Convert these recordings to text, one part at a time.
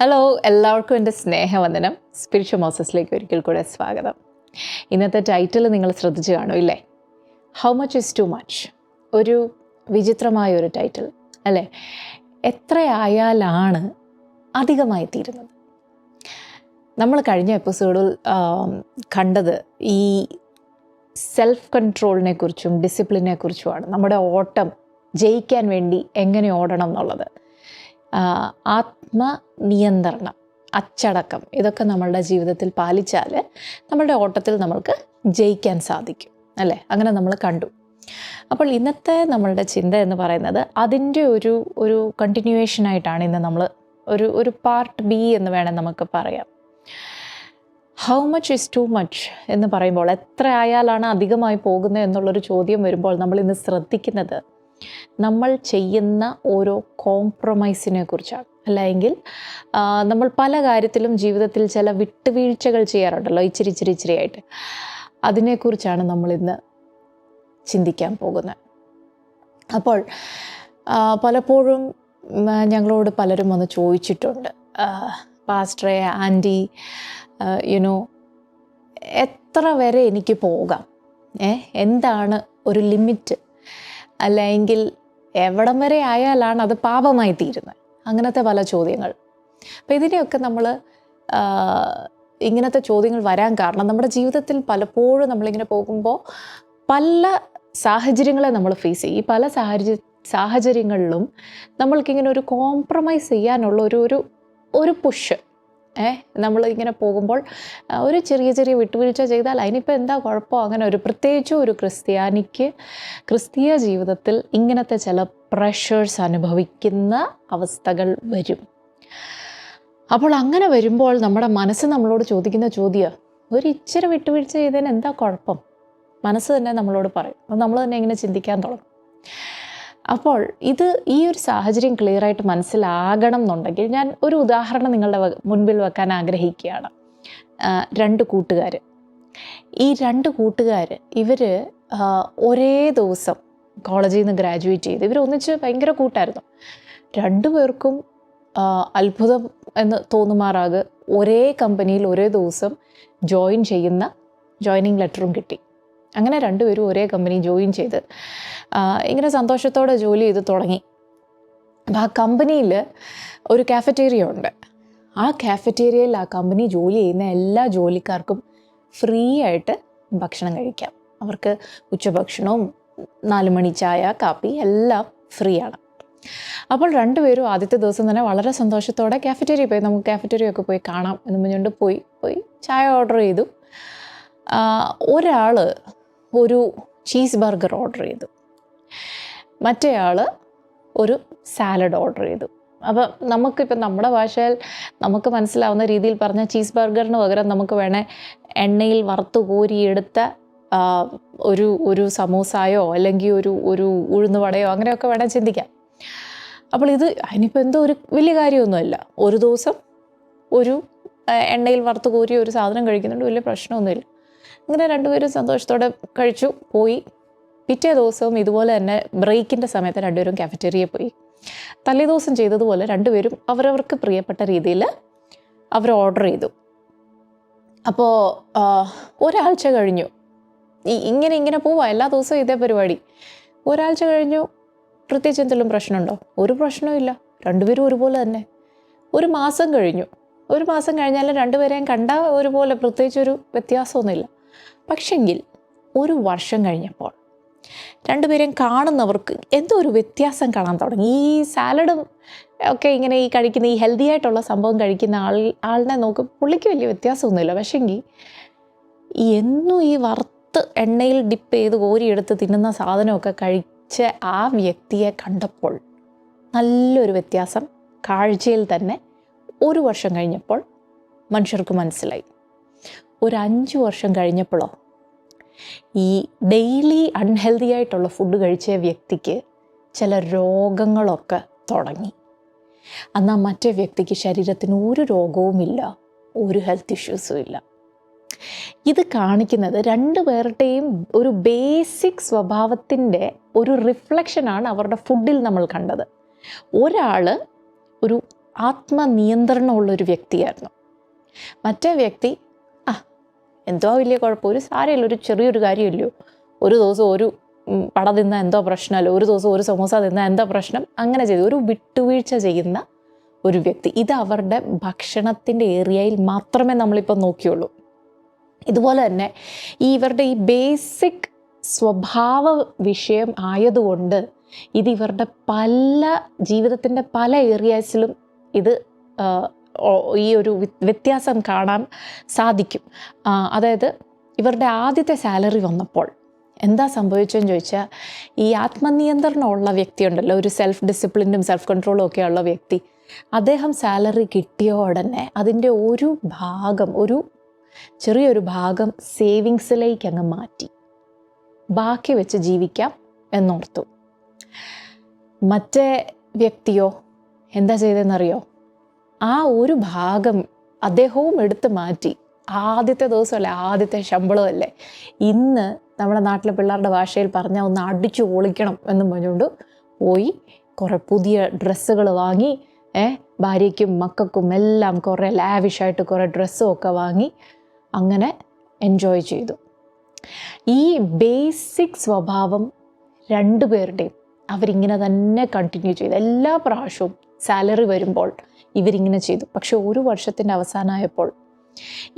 Hello, എല്ലാവർക്കും എൻ്റെ സ്നേഹവന്ദനം. സ്പിരിച്വൽ മോസസിലേക്ക് ഒരിക്കൽ കൂടെ സ്വാഗതം. ഇന്നത്തെ ടൈറ്റിൽ നിങ്ങൾ ശ്രദ്ധിച്ചു കാണും ഇല്ലേ? How much is too much. ഒരു വിചിത്രമായ ഒരു ടൈറ്റിൽ അല്ലേ? എത്രയായാലാണ് അധികമായി തീരുന്നത്? നമ്മൾ കഴിഞ്ഞ എപ്പിസോഡിൽ കണ്ടത് ഈ സെൽഫ് കൺട്രോളിനെ കുറിച്ചും ഡിസിപ്ലിനെ കുറിച്ചുമാണ്. നമ്മുടെ ഓട്ടം ജയിക്കാൻ വേണ്ടി എങ്ങനെ ഓടണം എന്നുള്ളത്, ആത്മനിയന്ത്രണം, അച്ചടക്കം, ഇതൊക്കെ നമ്മളുടെ ജീവിതത്തിൽ പാലിച്ചാൽ നമ്മളുടെ ഓട്ടത്തിൽ നമ്മൾക്ക് ജയിക്കാൻ സാധിക്കും അല്ലേ? അങ്ങനെ നമ്മൾ കണ്ടു. അപ്പോൾ ഇന്നത്തെ നമ്മളുടെ ചിന്ത എന്ന് പറയുന്നത് അതിൻ്റെ ഒരു കണ്ടിന്യൂവേഷനായിട്ടാണ് ഇന്ന് നമ്മൾ ഒരു പാർട്ട് ബി എന്ന് വേണം നമുക്ക് പറയാം. How much is too much എന്ന് പറയുമ്പോൾ എത്ര ആയാലാണ് അധികമായി പോകുന്നത് എന്നുള്ളൊരു ചോദ്യം വരുമ്പോൾ നമ്മൾ ഇന്ന് ശ്രദ്ധിക്കുന്നത് നമ്മൾ ചെയ്യുന്ന ഓരോ കോംപ്രമൈസിനെ കുറിച്ചാണ്. അല്ലെങ്കിൽ നമ്മൾ പല കാര്യത്തിലും ജീവിതത്തിൽ ചില വിട്ടുവീഴ്ചകൾ ചെയ്യാറുണ്ടല്ലോ, ഇച്ചിരി ആയിട്ട്. അതിനെക്കുറിച്ചാണ് നമ്മളിന്ന് ചിന്തിക്കാൻ പോകുന്നത്. അപ്പോൾ പലപ്പോഴും ഞങ്ങളോട് പലരും വന്ന് ചോദിച്ചിട്ടുണ്ട്, പാസ്റ്ററെ, ആൻറ്റി, എത്ര വരെ എനിക്ക് പോകാം, എന്താണ് ഒരു ലിമിറ്റ്, അല്ലെങ്കിൽ എവിടം വരെ ആയാലാണ് അത് പാപമായി തീരുന്നത്, അങ്ങനത്തെ പല ചോദ്യങ്ങൾ. അപ്പോൾ ഇതിനെയൊക്കെ നമ്മൾ ഇങ്ങനത്തെ ചോദ്യങ്ങൾ വരാൻ കാരണം നമ്മുടെ ജീവിതത്തിൽ പലപ്പോഴും നമ്മളിങ്ങനെ പോകുമ്പോൾ പല സാഹചര്യങ്ങളെ നമ്മൾ ഫേസ് ചെയ്യും. ഈ പല സാഹചര്യങ്ങളിലും നമ്മൾക്കിങ്ങനെ ഒരു കോംപ്രമൈസ് ചെയ്യാനുള്ള ഒരു പുഷ്, നമ്മൾ ഇങ്ങനെ പോകുമ്പോൾ ഒരു ചെറിയ വിട്ടുവീഴ്ച ചെയ്താൽ അതിനിപ്പോൾ എന്താ കുഴപ്പം, അങ്ങനെ പ്രത്യേകിച്ചും ഒരു ക്രിസ്തീയ ജീവിതത്തിൽ ഇങ്ങനത്തെ ചില പ്രഷേഴ്സ് അനുഭവിക്കുന്ന അവസ്ഥകൾ വരും. അപ്പോൾ അങ്ങനെ വരുമ്പോൾ നമ്മുടെ മനസ്സ് നമ്മളോട് ചോദിക്കുന്ന ചോദ്യം, ഒരു ഇച്ചിരി വിട്ടുവീഴ്ച ചെയ്തതിന് എന്താ കുഴപ്പം? മനസ്സ് തന്നെ നമ്മളോട് പറയും. അപ്പോൾ നമ്മൾ തന്നെ ഇങ്ങനെ ചിന്തിക്കാൻ തുടങ്ങും. അപ്പോൾ ഈ ഒരു സാഹചര്യം ക്ലിയറായിട്ട് മനസ്സിലാകണം എന്നുണ്ടെങ്കിൽ ഞാൻ ഒരു ഉദാഹരണം നിങ്ങളുടെ മുൻപിൽ വെക്കാൻ ആഗ്രഹിക്കുകയാണ്. രണ്ട് കൂട്ടുകാർ. ഈ രണ്ട് കൂട്ടുകാർ ഇവർ ഒരേ ദിവസം കോളേജിൽ നിന്ന് ഗ്രാജുവേറ്റ് ചെയ്ത് ഇവർ ഒന്നിച്ച് ഭയങ്കര കൂട്ടായിരുന്നു. രണ്ടുപേർക്കും അത്ഭുതം എന്ന് തോന്നുമാറാകെ ഒരേ കമ്പനിയിൽ ഒരേ ദിവസം ജോയിനിങ് ലെറ്ററും കിട്ടി. അങ്ങനെ രണ്ടുപേരും ഒരേ കമ്പനി ജോയിൻ ചെയ്ത് ഇങ്ങനെ സന്തോഷത്തോടെ ജോലി ചെയ്ത് തുടങ്ങി. അപ്പോൾ ആ കമ്പനിയിൽ ഒരു കാഫറ്റേറിയ ഉണ്ട്. ആ കാഫറ്റേറിയയിൽ ആ കമ്പനി ജോലി ചെയ്യുന്ന എല്ലാ ജോലിക്കാർക്കും ഫ്രീ ആയിട്ട് ഭക്ഷണം കഴിക്കാം. അവർക്ക് ഉച്ചഭക്ഷണവും 4 മണി ചായ, കാപ്പി എല്ലാം ഫ്രീ ആണ്. അപ്പോൾ രണ്ടുപേരും ആദ്യത്തെ ദിവസം തന്നെ വളരെ സന്തോഷത്തോടെ കാഫറ്റേറിയ പോയി, നമുക്ക് കാഫറ്റേറിയ ഒക്കെ പോയി കാണാം എന്ന് പറഞ്ഞുകൊണ്ട് പോയി ചായ ഓർഡർ ചെയ്തു. ഒരാൾ ഒരു ചീസ് ബർഗർ ഓർഡർ ചെയ്തു, മറ്റേയാൾ ഒരു സാലഡ് ഓർഡർ ചെയ്തു. അപ്പോൾ നമുക്കിപ്പോൾ നമ്മുടെ ഭാഷയിൽ നമുക്ക് മനസ്സിലാവുന്ന രീതിയിൽ പറഞ്ഞ ചീസ് ബർഗറിന് പകരം നമുക്ക് വേണേൽ എണ്ണയിൽ വറുത്ത് കോരിയെടുത്ത ഒരു സമൂസായോ അല്ലെങ്കിൽ ഒരു ഉഴുന്നുവടയോ അങ്ങനെയൊക്കെ വേണേൽ ചിന്തിക്കാം. അപ്പോൾ അതിനിപ്പോൾ എന്തോ ഒരു വലിയ കാര്യമൊന്നുമല്ല. ഒരു ദിവസം ഒരു എണ്ണയിൽ വറുത്ത് കോരിയ ഒരു സാധനം കഴിക്കുന്നുണ്ട്, വലിയ പ്രശ്നമൊന്നുമില്ല. അങ്ങനെ രണ്ടുപേരും സന്തോഷത്തോടെ കഴിച്ചു പോയി. പിറ്റേ ദിവസവും ഇതുപോലെ തന്നെ ബ്രേക്കിൻ്റെ സമയത്ത് രണ്ടുപേരും കാഫറ്റേറിയയിൽ പോയി. തലേ ദിവസം ചെയ്തതുപോലെ രണ്ടുപേരും അവരവർക്ക് പ്രിയപ്പെട്ട രീതിയിൽ അവർ ഓർഡർ ചെയ്തു. അപ്പോൾ ഒരാഴ്ച കഴിഞ്ഞു. ഇങ്ങനെ പോവാ, എല്ലാ ദിവസവും ഇതേ പരിപാടി. ഒരാഴ്ച കഴിഞ്ഞു, പ്രത്യേകിച്ച് എന്തെങ്കിലും പ്രശ്നമുണ്ടോ? ഒരു പ്രശ്നവും രണ്ടുപേരും ഒരുപോലെ തന്നെ. ഒരു മാസം കഴിഞ്ഞു. ഒരു മാസം കഴിഞ്ഞാൽ രണ്ടുപേരെയും കണ്ട ഒരുപോലെ, പ്രത്യേകിച്ചൊരു വ്യത്യാസമൊന്നുമില്ല. പക്ഷെങ്കിൽ ഒരു വർഷം കഴിഞ്ഞപ്പോൾ രണ്ടുപേരെയും കാണുന്നവർക്ക് എന്തോ ഒരു വ്യത്യാസം കാണാൻ തുടങ്ങി. ഈ സാലഡും ഒക്കെ ഇങ്ങനെ ഈ കഴിക്കുന്ന ഈ ഹെൽത്തി ആയിട്ടുള്ള സംഭവം കഴിക്കുന്ന ആളിനെ നോക്കും, പുള്ളിക്ക് വലിയ വ്യത്യാസമൊന്നുമില്ല. പക്ഷെങ്കിൽ എന്നും ഈ വറുത്ത് എണ്ണയിൽ ഡിപ്പ് ചെയ്ത് കോരിയെടുത്ത് തിന്നുന്ന സാധനമൊക്കെ കഴിച്ച ആ വ്യക്തിയെ കണ്ടപ്പോൾ നല്ലൊരു വ്യത്യാസം കാഴ്ചയിൽ തന്നെ ഒരു വർഷം കഴിഞ്ഞപ്പോൾ മനുഷ്യർക്ക് മനസ്സിലായി. ഒരു 5 വർഷം കഴിഞ്ഞപ്പോഴോ ഈ ഡെയിലി അൺഹെൽത്തി ആയിട്ടുള്ള ഫുഡ് കഴിച്ച വ്യക്തിക്ക് ചില രോഗങ്ങളൊക്കെ തുടങ്ങി. എന്നാൽ മറ്റേ വ്യക്തിക്ക് ശരീരത്തിന് ഒരു രോഗവുമില്ല, ഒരു ഹെൽത്ത് ഇഷ്യൂസും ഇല്ല. ഇത് കാണിക്കുന്നത് രണ്ടുപേരുടെയും ഒരു ബേസിക് സ്വഭാവത്തിൻ്റെ ഒരു റിഫ്ലക്ഷനാണ് അവരുടെ ഫുഡിൽ നമ്മൾ കണ്ടത്. ഒരാൾ ഒരു ആത്മനിയന്ത്രണമുള്ളൊരു വ്യക്തിയായിരുന്നു. മറ്റേ വ്യക്തി എന്തോ വലിയ കുഴപ്പം, ഒരു സാരമില്ല, ഒരു ചെറിയൊരു കാര്യമില്ലയോ, ഒരു ദിവസം ഒരു പട തിന്നാൽ എന്തോ പ്രശ്നമല്ലോ, ഒരു ദിവസം ഒരു സമോസ തിന്നാൽ എന്താ പ്രശ്നം, അങ്ങനെ ചെയ്തു ഒരു വിട്ടുവീഴ്ച ചെയ്യുന്ന ഒരു വ്യക്തി. ഇത് അവരുടെ ഭക്ഷണത്തിൻ്റെ ഏരിയയിൽ മാത്രമേ നമ്മളിപ്പോൾ നോക്കിയുള്ളൂ. ഇതുപോലെ തന്നെ ഇവരുടെ ഈ ബേസിക് സ്വഭാവ വിഷയം ആയതുകൊണ്ട് ഇത് ഇവരുടെ ജീവിതത്തിൻ്റെ പല ഏരിയാസിലും ഇത് ഈ ഒരു വ്യത്യാസം കാണാൻ സാധിക്കും. അതായത് ഇവരുടെ ആദ്യത്തെ സാലറി വന്നപ്പോൾ എന്താ സംഭവിച്ചതെന്ന് ചോദിച്ചാൽ, ഈ ആത്മനിയന്ത്രണമുള്ള വ്യക്തിയുണ്ടല്ലോ, ഒരു സെൽഫ് ഡിസിപ്ലിനും സെൽഫ് കൺട്രോളും ഒക്കെ ഉള്ള വ്യക്തി, അദ്ദേഹം സാലറി കിട്ടിയ ഉടനെ അതിൻ്റെ ഒരു ചെറിയൊരു ഭാഗം സേവിങ്സിലേക്ക് അങ്ങ് മാറ്റി, ബാക്കി വെച്ച് ജീവിക്കാം എന്നോർത്തു. മറ്റേ വ്യക്തിയോ എന്താ ചെയ്തതെന്നറിയോ? ആ ഒരു ഭാഗം അദ്ദേഹവും എടുത്ത് മാറ്റി. ആദ്യത്തെ ദിവസമല്ലേ, ആദ്യത്തെ ശമ്പളമല്ലേ, ഇന്ന് നമ്മുടെ നാട്ടിലെ പിള്ളേരുടെ ഭാഷയിൽ പറഞ്ഞാൽ ഒന്ന് അടിച്ചു പൊളിക്കണം എന്നും പറഞ്ഞുകൊണ്ട് പോയി കുറേ പുതിയ ഡ്രസ്സുകൾ വാങ്ങി, ഭാര്യയ്ക്കും മക്കൾക്കും എല്ലാം കുറേ ലാവിഷായിട്ട് കുറേ ഡ്രസ്സും ഒക്കെ വാങ്ങി അങ്ങനെ എൻജോയ് ചെയ്തു. ഈ ബേസിക് സ്വഭാവം രണ്ടുപേരുടെയും അവരിങ്ങനെ തന്നെ കണ്ടിന്യൂ ചെയ്തു. എല്ലാ പ്രാവശ്യവും സാലറി വരുമ്പോൾ ഇവരിങ്ങനെ ചെയ്തു. പക്ഷെ ഒരു വർഷത്തിൻ്റെ അവസാനമായപ്പോൾ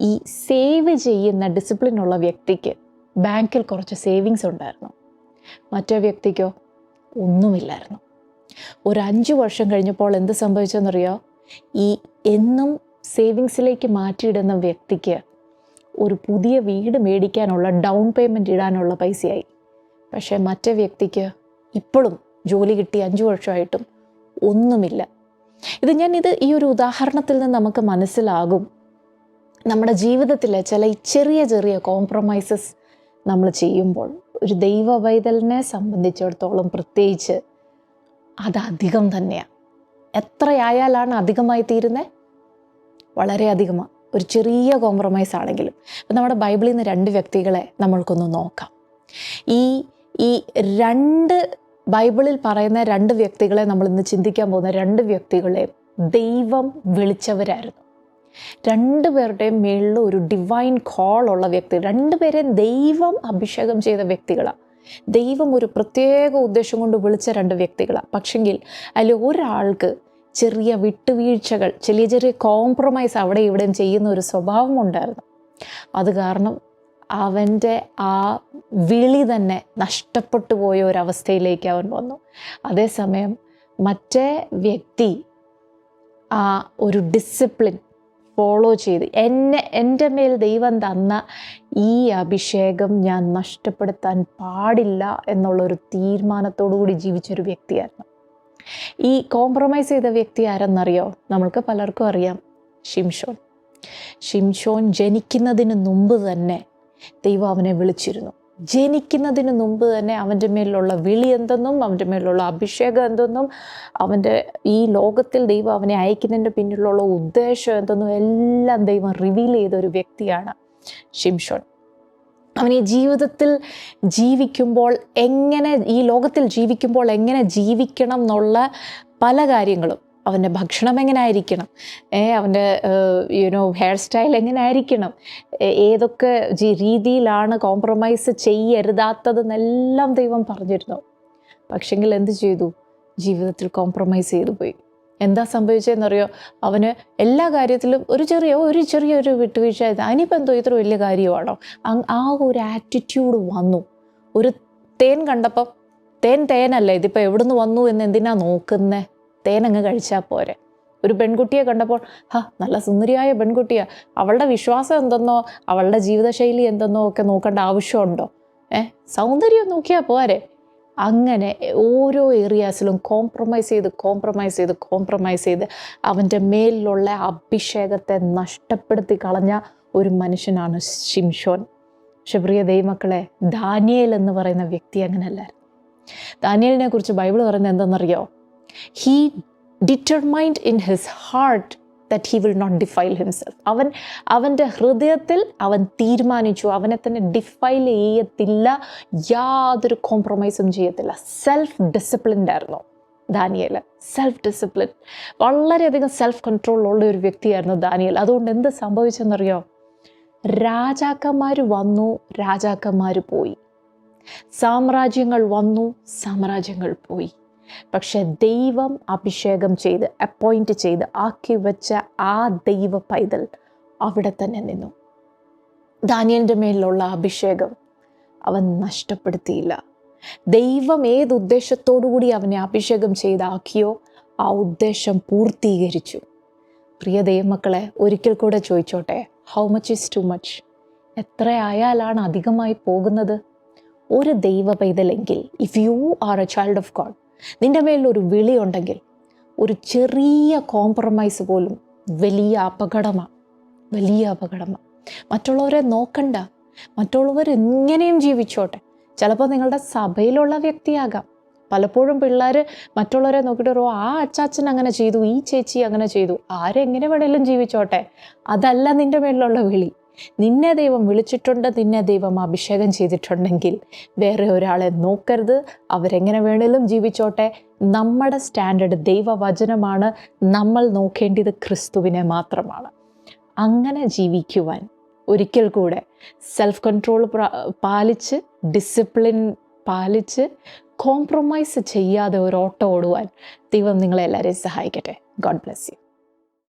ഈ സേവ് ചെയ്യുന്ന ഡിസിപ്ലിനുള്ള വ്യക്തിക്ക് ബാങ്കിൽ കുറച്ച് സേവിങ്സ് ഉണ്ടായിരുന്നു, മറ്റേ വ്യക്തിക്കോ ഒന്നുമില്ലായിരുന്നു. ഒരു 5 വർഷം കഴിഞ്ഞപ്പോൾ എന്ത് സംഭവിച്ചെന്നറിയോ? ഈ എന്നും സേവിങ്സിലേക്ക് മാറ്റിയിടുന്ന വ്യക്തിക്ക് ഒരു പുതിയ വീട് മേടിക്കാനുള്ള ഡൗൺ പേയ്മെൻറ്റ് ഇടാനുള്ള പൈസയായി. പക്ഷേ മറ്റേ വ്യക്തിക്ക് ഇപ്പോഴും ജോലി കിട്ടി 5 വർഷമായിട്ടും ഒന്നുമില്ല. ഈ ഒരു ഉദാഹരണത്തിൽ നിന്ന് നമുക്ക് മനസ്സിലാകും, നമ്മുടെ ജീവിതത്തിലെ ചില ചെറിയ ചെറിയ കോംപ്രമൈസസ് നമ്മൾ ചെയ്യുമ്പോൾ ഒരു ദൈവ പൈതലിനെ സംബന്ധിച്ചിടത്തോളം പ്രത്യേകിച്ച് അത് അധികം തന്നെയാണ്. എത്രയായാലാണ് അധികമായി തീരുന്നത്? വളരെ അധികമാണ്. ഒരു ചെറിയ കോംപ്രമൈസ് ആണെങ്കിലും. അപ്പം നമ്മുടെ ബൈബിളിൽ നിന്ന് 2 വ്യക്തികളെ നമ്മൾക്കൊന്ന് നോക്കാം. ഈ 2 ബൈബിളിൽ പറയുന്ന 2 വ്യക്തികളെ നമ്മൾ ഇന്ന് ചിന്തിക്കാൻ പോകുന്ന 2 വ്യക്തികളെ ദൈവം വിളിച്ചവരായിരുന്നു. 2 പേരുടെയും മേളിൽ ഒരു ഡിവൈൻ കോൾ ഉള്ള വ്യക്തി, 2 പേരെയും ദൈവം അഭിഷേകം ചെയ്ത വ്യക്തികളാണ്. ദൈവം ഒരു പ്രത്യേക ഉദ്ദേശം കൊണ്ട് വിളിച്ച 2 വ്യക്തികളാണ്. പക്ഷെങ്കിൽ അതിൽ ഒരാൾക്ക് ചെറിയ വിട്ടുവീഴ്ചകൾ, ചെറിയ ചെറിയ കോംപ്രമൈസ് അവിടെ ഇവിടെയും ചെയ്യുന്ന ഒരു സ്വഭാവം ഉണ്ടായിരുന്നു. അത് കാരണം അവൻ്റെ ആ വിളി തന്നെ നഷ്ടപ്പെട്ടു പോയ ഒരവസ്ഥയിലേക്ക് അവൻ വന്നു. അതേസമയം മറ്റേ വ്യക്തി ആ ഒരു ഡിസിപ്ലിൻ ഫോളോ ചെയ്ത് എൻ്റെ മേൽ ദൈവം തന്ന ഈ അഭിഷേകം ഞാൻ നഷ്ടപ്പെടുത്താൻ പാടില്ല എന്നുള്ളൊരു തീരുമാനത്തോടു കൂടി ജീവിച്ചൊരു വ്യക്തിയായിരുന്നു. ഈ കോംപ്രമൈസ് ചെയ്ത വ്യക്തി ആരെന്നറിയോ? നമ്മൾക്ക് പലർക്കും അറിയാം, ഷിംഷോൻ ജനിക്കുന്നതിന് മുമ്പ് തന്നെ ദൈവം അവനെ വിളിച്ചിരുന്നു. ജനിക്കുന്നതിന് മുമ്പ് തന്നെ അവൻ്റെ മേലുള്ള വിളി എന്തെന്നും അവൻ്റെ മേലുള്ള അഭിഷേകം എന്തെന്നും അവൻ്റെ ഈ ലോകത്തിൽ ദൈവം അവനെ അയക്കുന്നതിൻ്റെ പിന്നിലുള്ള ഉദ്ദേശം എന്തെന്നും എല്ലാം ദൈവം റിവീൽ ചെയ്ത ഒരു വ്യക്തിയാണ് ഷിംഷോൻ. അവൻ ഈ ജീവിതത്തിൽ ജീവിക്കുമ്പോൾ ഈ ലോകത്തിൽ ജീവിക്കുമ്പോൾ എങ്ങനെ ജീവിക്കണം എന്നുള്ള പല കാര്യങ്ങളും, അവൻ്റെ ഭക്ഷണം എങ്ങനെ ആയിരിക്കണം, അവൻ്റെ ഹെയർ സ്റ്റൈൽ എങ്ങനെ ആയിരിക്കണം, ഏതൊക്കെ രീതിയിലാണ് കോംപ്രമൈസ് ചെയ്യരുതാത്തതെന്നെല്ലാം ദൈവം പറഞ്ഞിരുന്നു. പക്ഷെങ്കിൽ എന്ത് ചെയ്തു? ജീവിതത്തിൽ കോംപ്രമൈസ് ചെയ്തു പോയി. എന്താ സംഭവിച്ചതെന്നറിയോ? അവന് എല്ലാ കാര്യത്തിലും ഒരു ചെറിയൊരു വിട്ടുവീഴ്ച. അതിനിപ്പോൾ എന്തോ ഇത്ര വലിയ കാര്യമാണോ? ആ ഒരു ആറ്റിറ്റ്യൂഡ് വന്നു. ഒരു തേൻ കണ്ടപ്പം തേനല്ലേ, ഇതിപ്പോൾ എവിടുന്ന് വന്നു എന്ന് എന്തിനാ നോക്കുന്നേ? തേനങ്ങ് കഴിച്ചാൽ പോരെ. ഒരു പെൺകുട്ടിയെ കണ്ടപ്പോൾ നല്ല സുന്ദരിയായ പെൺകുട്ടിയാണ്, അവളുടെ വിശ്വാസം എന്തെന്നോ അവളുടെ ജീവിതശൈലി എന്തെന്നോ ഒക്കെ നോക്കേണ്ട ആവശ്യമുണ്ടോ? സൗന്ദര്യം നോക്കിയാൽ പോരെ. അങ്ങനെ ഓരോ ഏരിയാസിലും കോംപ്രമൈസ് ചെയ്ത് അവൻ്റെ മേലിലുള്ള അഭിഷേകത്തെ നഷ്ടപ്പെടുത്തി കളഞ്ഞ ഒരു മനുഷ്യനാണ് ഷിംഷോൻ. പക്ഷെ പ്രിയ ദൈവമക്കളെ, ദാനിയേൽ എന്ന് പറയുന്ന വ്യക്തി അങ്ങനെയല്ലായിരുന്നു. ദാനിയേലിനെ കുറിച്ച് ബൈബിൾ പറയുന്നത് എന്തെന്നറിയോ? He determined in his heart that he will not defile himself. അവൻ്റെ ഹൃദയത്തിൽ അവൻ തീരുമാനിച്ചു, അവനെ തന്നെ ഡിഫൈൽ ചെയ്യത്തില്ല, യാതൊരു കോംപ്രമൈസും ചെയ്യത്തില്ല. സെൽഫ് ഡിസിപ്ലിൻഡ് ആയിരുന്നു ദാനിയേൽ. സെൽഫ് ഡിസിപ്ലിൻ, വളരെയധികം സെൽഫ് കൺട്രോളുള്ള ഒരു വ്യക്തിയായിരുന്നു ദാനിയേൽ. അതുകൊണ്ട് എന്ത് സംഭവിച്ചെന്നറിയോ? രാജാക്കന്മാർ വന്നു, രാജാക്കന്മാർ പോയി. സാമ്രാജ്യങ്ങൾ വന്നു, സാമ്രാജ്യങ്ങൾ പോയി. പക്ഷെ ദൈവം അഭിഷേകം ചെയ്ത് അപ്പോയിൻറ്റ് ചെയ്ത് ആക്കി വെച്ച ആ ദൈവ പൈതൽ അവിടെ തന്നെ നിന്നു. ദാനിയേലിൻ്റെ മേലുള്ള അഭിഷേകം അവൻ നഷ്ടപ്പെടുത്തിയില്ല. ദൈവം ഏത് ഉദ്ദേശത്തോടു കൂടി അവനെ അഭിഷേകം ചെയ്താക്കിയോ ആ ഉദ്ദേശം പൂർത്തീകരിച്ചു. പ്രിയ ദൈവമക്കളെ, ഒരിക്കൽ കൂടെ ചോദിച്ചോട്ടെ, how much is too much? എത്ര ആയാലാണ് അധികമായി പോകുന്നത്? ഒരു ദൈവ പൈതലെങ്കിൽ, if you are a child of God, നിൻ്റെ മേലൊരു വിളിയുണ്ടെങ്കിൽ ഒരു ചെറിയ കോംപ്രമൈസ് പോലും വലിയ അപകടമാണ്, വലിയ അപകടമാണ്. മറ്റുള്ളവരെ നോക്കണ്ട, മറ്റുള്ളവർ എങ്ങനെയും ജീവിച്ചോട്ടെ. ചിലപ്പോൾ നിങ്ങളുടെ സഭയിലുള്ള വ്യക്തിയാകാം. പലപ്പോഴും പിള്ളേർ മറ്റുള്ളവരെ നോക്കിയിട്ട് ആ അച്ചാച്ചൻ അങ്ങനെ ചെയ്തു, ഈ ചേച്ചി അങ്ങനെ ചെയ്തു, ആരെങ്ങനെ വേണേലും ജീവിച്ചോട്ടെ. അതല്ല നിൻ്റെ മേലുള്ള വിളി. നിന്നെ ദൈവം വിളിച്ചിട്ടുണ്ട്, നിന്നെ ദൈവം അഭിഷേകം ചെയ്തിട്ടുണ്ടെങ്കിൽ വേറെ ഒരാളെ നോക്കരുത്. അവരെങ്ങനെ വേണേലും ജീവിച്ചോട്ടെ. നമ്മുടെ സ്റ്റാൻഡേർഡ് ദൈവവചനമാണ്. നമ്മൾ നോക്കേണ്ടത് ക്രിസ്തുവിനെ മാത്രമാണ്. അങ്ങനെ ജീവിക്കുവാൻ ഒരിക്കൽ കൂടെ സെൽഫ് കൺട്രോൾ പാലിച്ച്, ഡിസിപ്ലിൻ പാലിച്ച്, കോംപ്രമൈസ് ചെയ്യാതെ ഒരു ഓട്ടം ഓടുവാൻ ദൈവം നിങ്ങളെല്ലാവരെയും സഹായിക്കട്ടെ. God bless you.